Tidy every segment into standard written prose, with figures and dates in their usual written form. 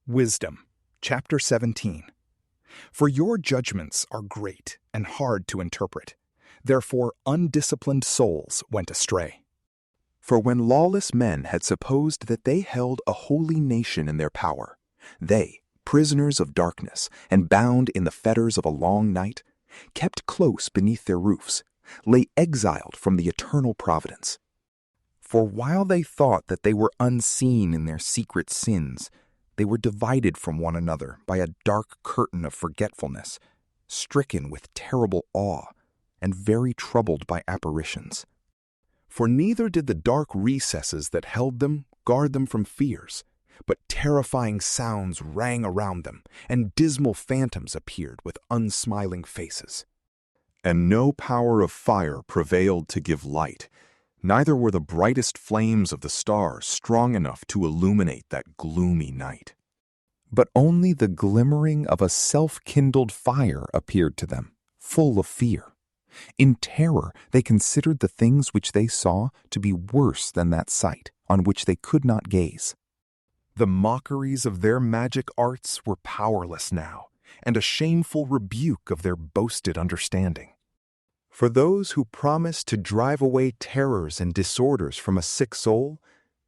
Wisdom, chapter 17. For your judgments are great and hard to interpret. Therefore undisciplined souls went astray. For when lawless men had supposed that they held a holy nation in their power, they, prisoners of darkness and bound in the fetters of a long night, kept close beneath their roofs, lay exiled from the eternal providence. For while they thought that they were unseen in their secret sins, they were divided from one another by a dark curtain of forgetfulness, stricken with terrible awe, and very troubled by apparitions. For neither did the dark recesses that held them guard them from fears, but terrifying sounds rang around them, and dismal phantoms appeared with unsmiling faces. And no power of fire prevailed to give light, neither were the brightest flames of the stars strong enough to illuminate that gloomy night. But only the glimmering of a self-kindled fire appeared to them, full of fear. In terror they considered the things which they saw to be worse than that sight on which they could not gaze. The mockeries of their magic arts were powerless now, and a shameful rebuke of their boasted understanding. For those who promised to drive away terrors and disorders from a sick soul,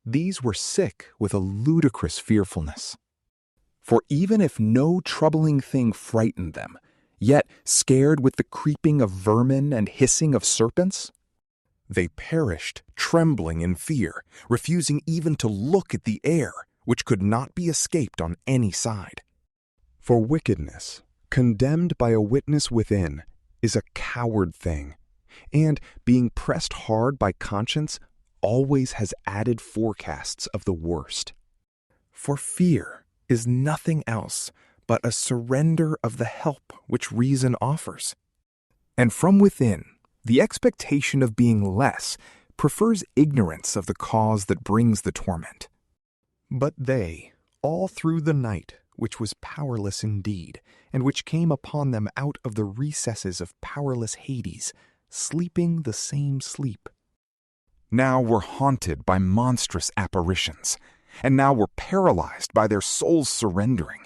these were sick with a ludicrous fearfulness. For even if no troubling thing frightened them, yet scared with the creeping of vermin and hissing of serpents, they perished trembling in fear, refusing even to look at the air, which could not be escaped on any side. For wickedness, condemned by a witness within, is a coward thing, and, being pressed hard by conscience, always has added forecasts of the worst. For fear is nothing else but a surrender of the help which reason offers. And from within, the expectation of being less prefers ignorance of the cause that brings the torment. But they, all through the night, which was powerless indeed, and which came upon them out of the recesses of powerless Hades, sleeping the same sleep, now were haunted by monstrous apparitions, and now were paralyzed by their souls surrendering,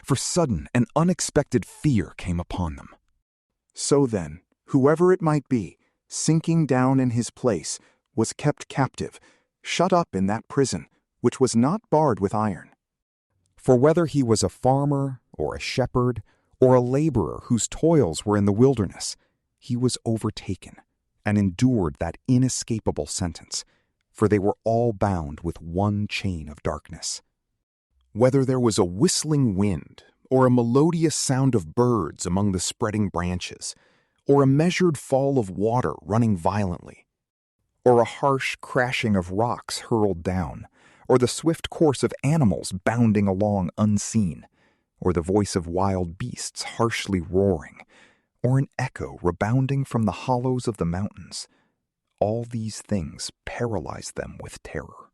for sudden and unexpected fear came upon them. So then, whoever it might be, sinking down in his place, was kept captive, shut up in that prison, which was not barred with iron. For whether he was a farmer, or a shepherd, or a laborer whose toils were in the wilderness, he was overtaken, and endured that inescapable sentence, for they were all bound with one chain of darkness. Whether there was a whistling wind, or a melodious sound of birds among the spreading branches, or a measured fall of water running violently, or a harsh crashing of rocks hurled down, or the swift course of animals bounding along unseen, or the voice of wild beasts harshly roaring, or an echo rebounding from the hollows of the mountains, all these things paralyzed them with terror.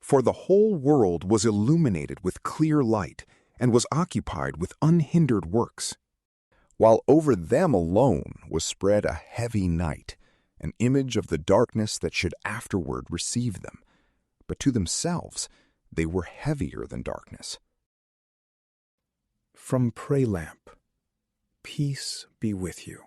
For the whole world was illuminated with clear light, and was occupied with unhindered works, while over them alone was spread a heavy night, an image of the darkness that should afterward receive them, but to themselves they were heavier than darkness. From PrayLamp, peace be with you.